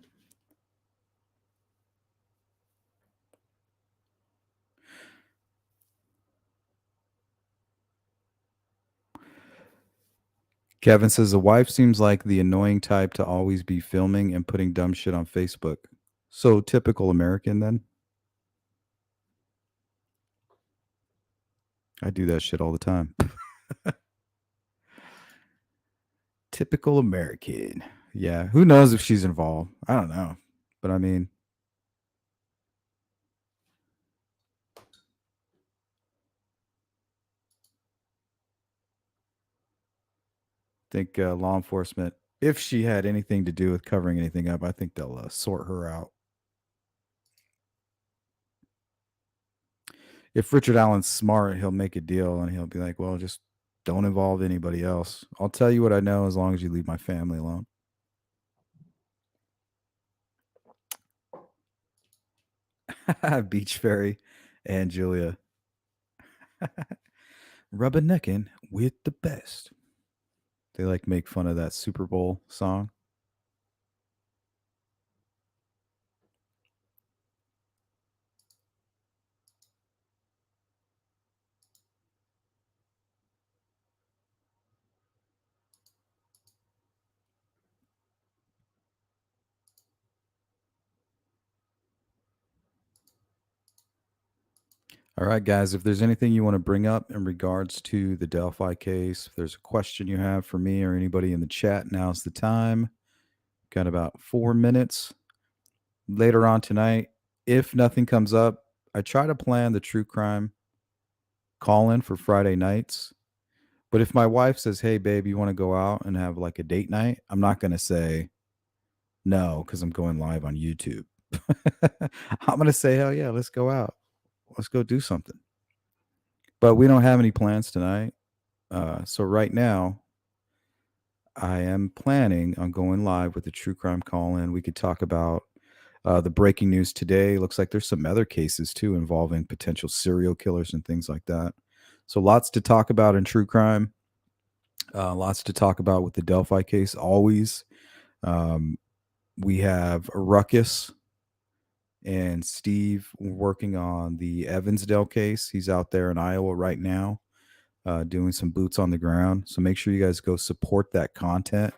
Kevin says the wife seems like the annoying type to always be filming and putting dumb shit on Facebook. So typical American then. I do that shit all the time. Typical American. Yeah. Who knows if she's involved? I don't know. But I mean, think law enforcement, if she had anything to do with covering anything up, I think they'll sort her out. If Richard Allen's smart, he'll make a deal and he'll be like, well, just don't involve anybody else. I'll tell you what I know as long as you leave my family alone. Beach Fairy and Julia. Rubbernecking with the best. They like make fun of that Super Bowl song. All right, guys, if there's anything you want to bring up in regards to the Delphi case, if there's a question you have for me or anybody in the chat, now's the time. Got about 4 minutes. Later on tonight, if nothing comes up, I try to plan the true crime call-in for Friday nights. But if my wife says, hey, babe, you want to go out and have like a date night? I'm not going to say no because I'm going live on YouTube. I'm going to say, hell yeah, let's go out. Let's go do something. But we don't have any plans tonight. So right now, I am planning on going live with the true crime call-in. We could talk about the breaking news today. Looks like there's some other cases too involving potential serial killers and things like that. So lots to talk about in true crime. Lots to talk about with the Delphi case. Always. We have Ruckus and Steve working on the Evansdale case. He's out there in Iowa right now doing some boots on the ground. So make sure you guys go support that content.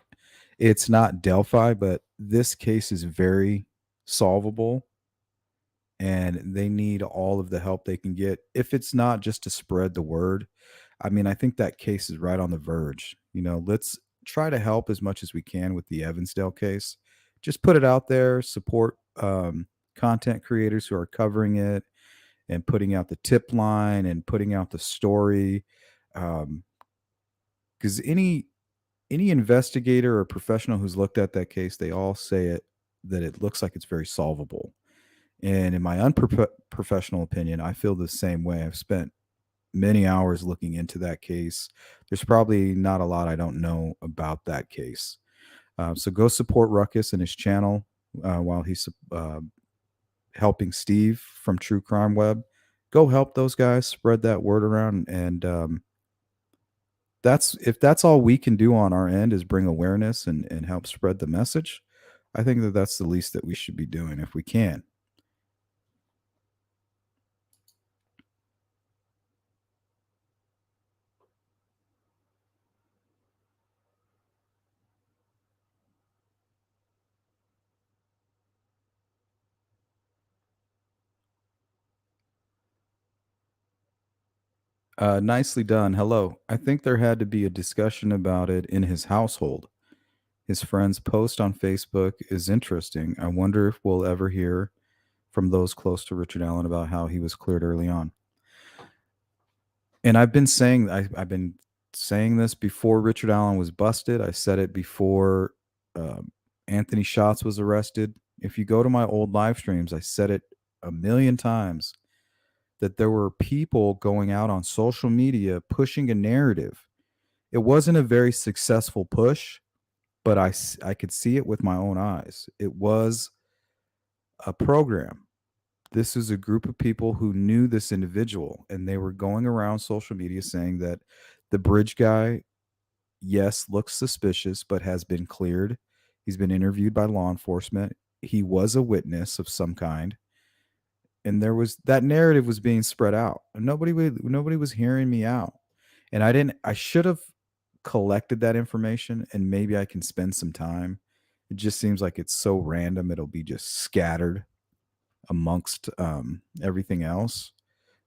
It's not Delphi, but this case is very solvable and they need all of the help they can get. If it's not just to spread the word, I mean, I think that case is right on the verge. You know, let's try to help as much as we can with the Evansdale case. Just put it out there, support content creators who are covering it and putting out the tip line and putting out the story. Because any investigator or professional who's looked at that case, they all say that it looks like it's very solvable. And in my unprofessional opinion, I feel the same way. I've spent many hours looking into that case. There's probably not a lot I don't know about that case. So go support Ruckus and his channel while he's helping Steve from True Crime Web. Go help those guys, spread that word around. And if that's all we can do on our end is bring awareness and help spread the message, I think that's the least that we should be doing if we can. Nicely done. Hello. I think there had to be a discussion about it in his household. His friend's post on Facebook is interesting. I wonder if we'll ever hear from those close to Richard Allen about how he was cleared early on. And I've been saying this before Richard Allen was busted. I said it before Anthony Schatz was arrested. If you go to my old live streams, I said it a million times that there were people going out on social media pushing a narrative. It wasn't a very successful push, but I could see it with my own eyes. It was a program. This is a group of people who knew this individual, and they were going around social media saying that the bridge guy, yes, looks suspicious, but has been cleared. He's been interviewed by law enforcement. He was a witness of some kind. And there was that narrative was being spread out. And nobody was hearing me out. And I should have collected that information, and maybe I can spend some time. It just seems like it's so random. It'll be just scattered amongst everything else.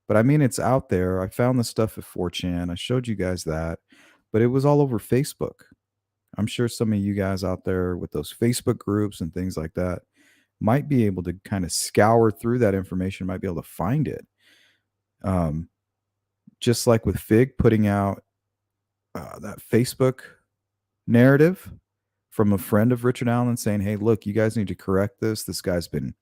But I mean, it's out there. I found the stuff at 4chan. I showed you guys that, but it was all over Facebook. I'm sure some of you guys out there with those Facebook groups and things like that might be able to kind of scour through that information, might be able to find it. Just like with Fig putting out that Facebook narrative from a friend of Richard Allen saying, hey, look, you guys need to correct this. This guy's been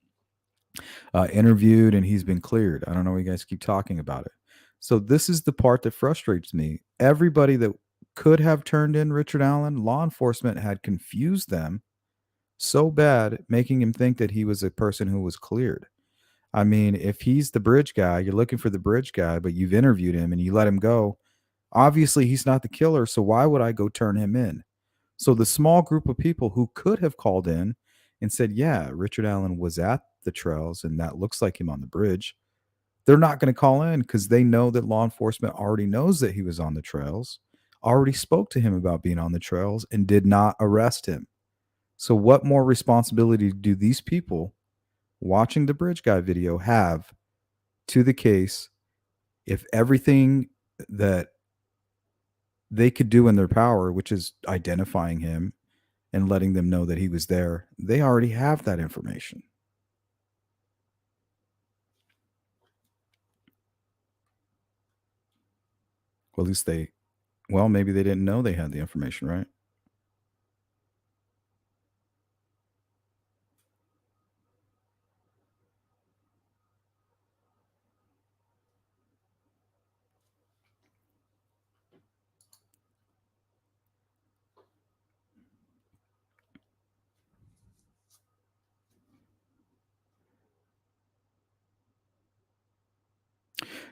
interviewed and he's been cleared. I don't know why you guys keep talking about it. So this is the part that frustrates me. Everybody that could have turned in Richard Allen, law enforcement had confused them so bad, making him think that he was a person who was cleared. I mean, if he's the bridge guy, you're looking for the bridge guy, but you've interviewed him and you let him go. Obviously, he's not the killer. So why would I go turn him in? So the small group of people who could have called in and said, yeah, Richard Allen was at the trails and that looks like him on the bridge, they're not going to call in because they know that law enforcement already knows that he was on the trails, already spoke to him about being on the trails, and did not arrest him. So what more responsibility do these people watching the bridge guy video have to the case if everything that they could do in their power, which is identifying him and letting them know that he was there, they already have that information? Well, at least maybe they didn't know they had the information, right?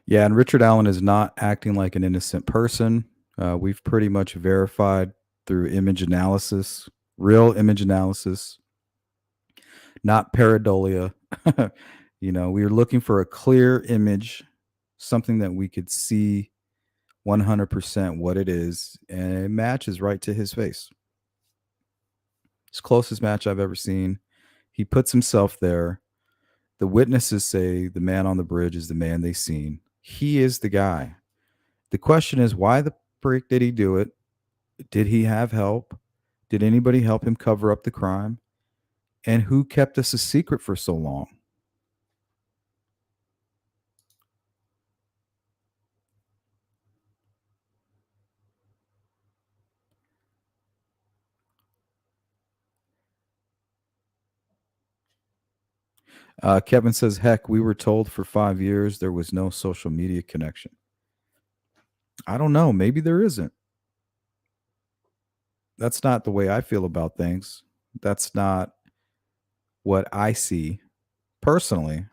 Yeah, and Richard Allen is not acting like an innocent person. We've pretty much verified through image analysis, real image analysis, not pareidolia. We were looking for a clear image, something that we could see 100% what it is, and it matches right to his face. It's the closest match I've ever seen. He puts himself there. The witnesses say the man on the bridge is the man they seen. He is the guy. The question is, why the freak did he do it? Did he have help? Did anybody help him cover up the crime? And who kept us a secret for so long? Kevin says, heck, we were told for 5 years there was no social media connection. I don't know. Maybe there isn't. That's not the way I feel about things. That's not what I see personally.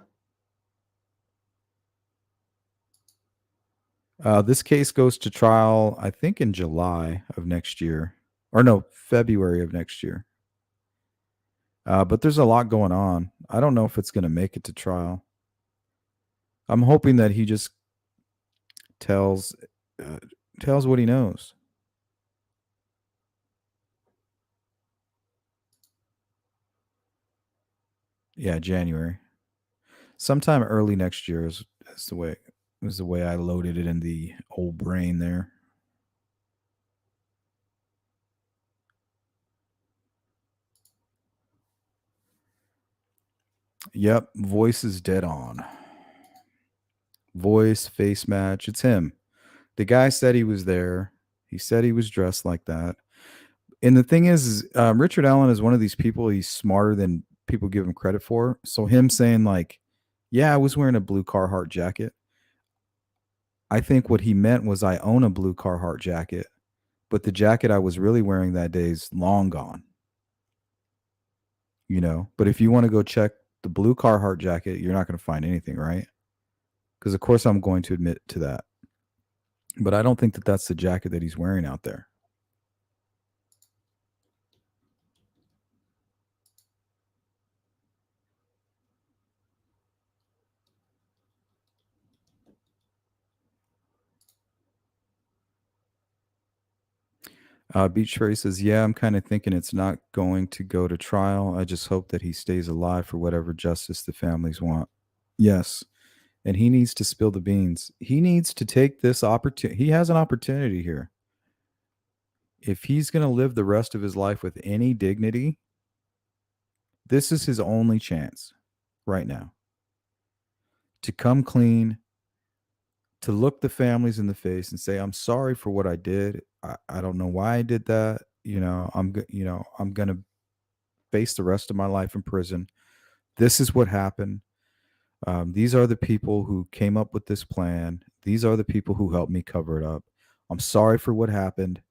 This case goes to trial, I think, in July of next year. Or no, February of next year. But there's a lot going on. I don't know if it's going to make it to trial. I'm hoping that he just tells what he knows. Yeah, January. Sometime early next year is the way I loaded it in the old brain there. Yep, voice is dead on. Voice, face match, it's him. The guy said he was there. He said he was dressed like that. And the thing is Richard Allen is one of these people, he's smarter than people give him credit for. So him saying like, yeah, I was wearing a blue Carhartt jacket. I think what he meant was I own a blue Carhartt jacket, but the jacket I was really wearing that day is long gone. But if you want to go check the blue Carhartt jacket, you're not going to find anything, right? Because of course I'm going to admit to that. But I don't think that that's the jacket that he's wearing out there. Beach Ray says, yeah, I'm kind of thinking it's not going to go to trial. I just hope that he stays alive for whatever justice the families want. Yes. And he needs to spill the beans. He needs to take this opportunity. He has an opportunity here. If he's going to live the rest of his life with any dignity, this is his only chance right now to come clean, to look the families in the face and say, I'm sorry for what I did. I don't know why I did that. I'm going to face the rest of my life in prison. This is what happened. These are the people who came up with this plan. These are the people who helped me cover it up. I'm sorry for what happened.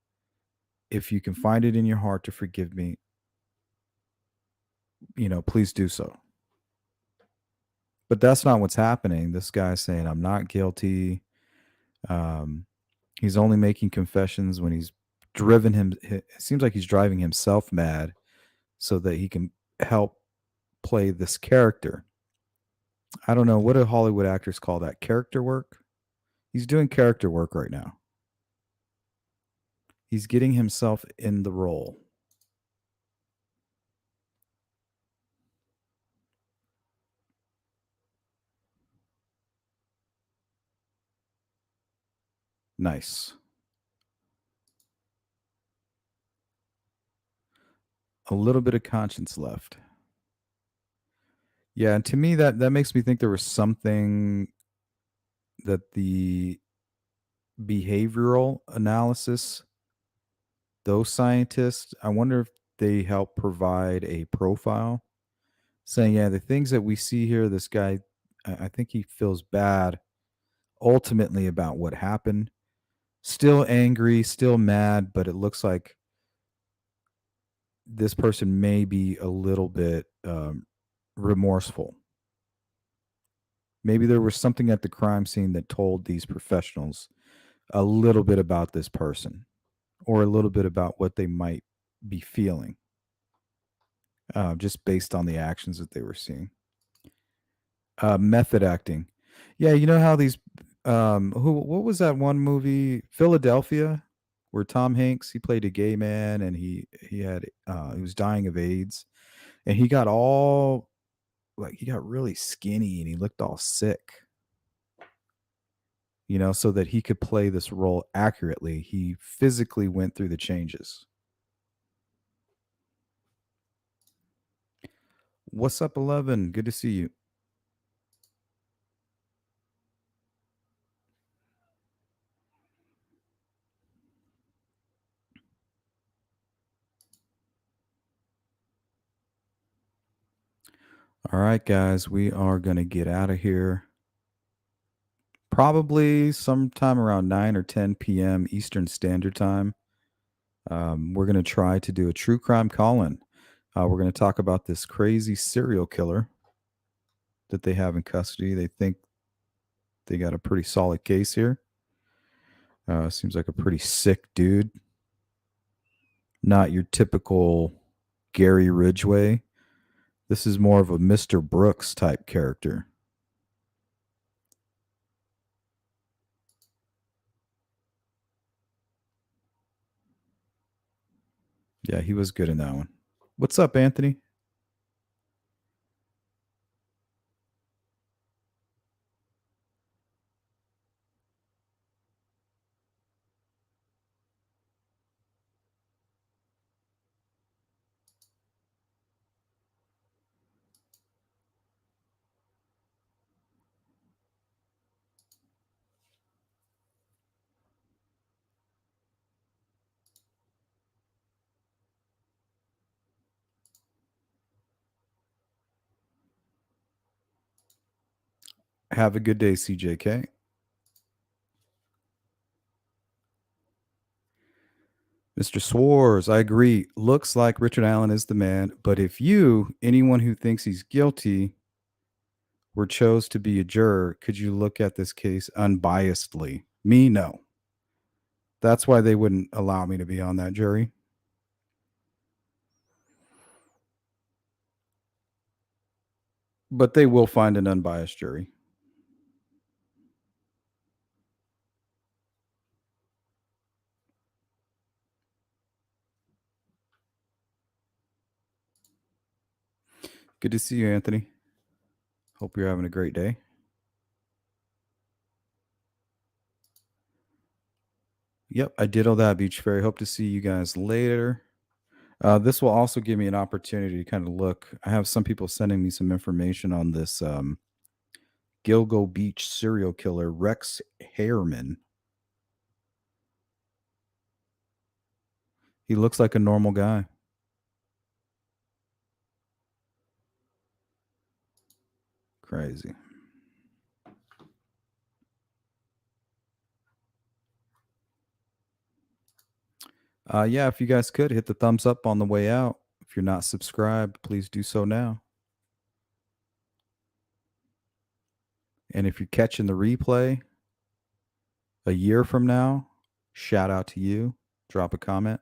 If you can find it in your heart to forgive me, please do so. But that's not what's happening. This guy's saying, I'm not guilty. He's only making confessions when he's driven him. It seems like he's driving himself mad so that he can help play this character. I don't know. What do Hollywood actors call that? Character work? He's doing character work right now. He's getting himself in the role. Nice. A little bit of conscience left. Yeah, and to me that makes me think there was something that the behavioral analysis, those scientists, I wonder if they help provide a profile saying, yeah, the things that we see here, this guy, I think he feels bad ultimately about what happened. Still angry, still mad, but it looks like this person may be a little bit remorseful. Maybe there was something at the crime scene that told these professionals a little bit about this person or a little bit about what they might be feeling just based on the actions that they were seeing. Method acting. Yeah, you know how these what was that one movie, Philadelphia, where Tom Hanks, he played a gay man and he was dying of AIDS and he got really skinny and he looked all sick. So that he could play this role accurately, he physically went through the changes. What's up, 11? Good to see you. All right, guys, we are going to get out of here. Probably sometime around 9 or 10 p.m. Eastern Standard Time. We're going to try to do a true crime call-in. We're going to talk about this crazy serial killer that they have in custody. They think they got a pretty solid case here. Seems like a pretty sick dude. Not your typical Gary Ridgway. This is more of a Mr. Brooks type character. Yeah, he was good in that one. What's up, Anthony? Have a good day, CJK. Mr. Swartz, I agree. Looks like Richard Allen is the man. But if you, anyone who thinks he's guilty, were chose to be a juror, could you look at this case unbiasedly? Me, no. That's why they wouldn't allow me to be on that jury. But they will find an unbiased jury. Good to see you, Anthony. Hope you're having a great day. Yep, I did all that, Beach Fairy. Hope to see you guys later. This will also give me an opportunity to kind of look. I have some people sending me some information on this Gilgo Beach serial killer, Rex Harriman. He looks like a normal guy. Crazy. Yeah, if you guys could hit the thumbs up on the way out. If you're not subscribed, please do so now. And if you're catching the replay a year from now, shout out to you. Drop a comment.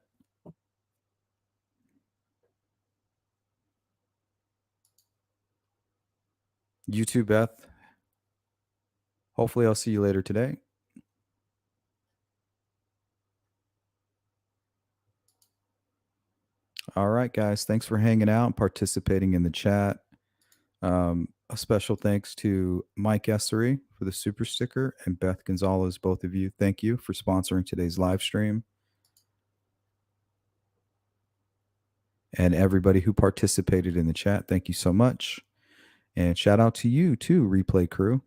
You too, Beth. Hopefully I'll see you later today. All right, guys. Thanks for hanging out and participating in the chat. A special thanks to Mike Essery for the super sticker and Beth Gonzalez, both of you. Thank you for sponsoring today's live stream. And everybody who participated in the chat, thank you so much. And shout out to you too, replay crew.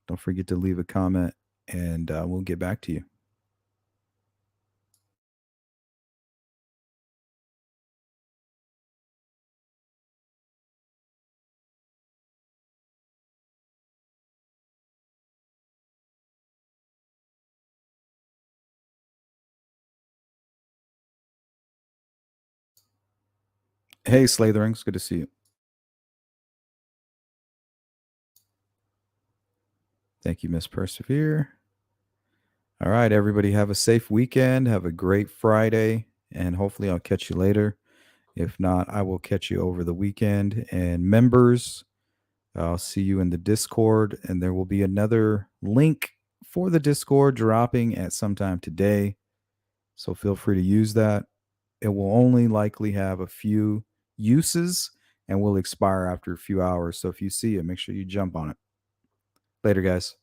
Don't forget to leave a comment and we'll get back to you. Hey, Slatherings, good to see you. Thank you, Miss Persevere. All right, everybody, have a safe weekend. Have a great Friday, and hopefully I'll catch you later. If not, I will catch you over the weekend. And members, I'll see you in the Discord, and there will be another link for the Discord dropping at some time today. So feel free to use that. It will only likely have a few uses and will expire after a few hours. So if you see it, make sure you jump on it. Later, guys.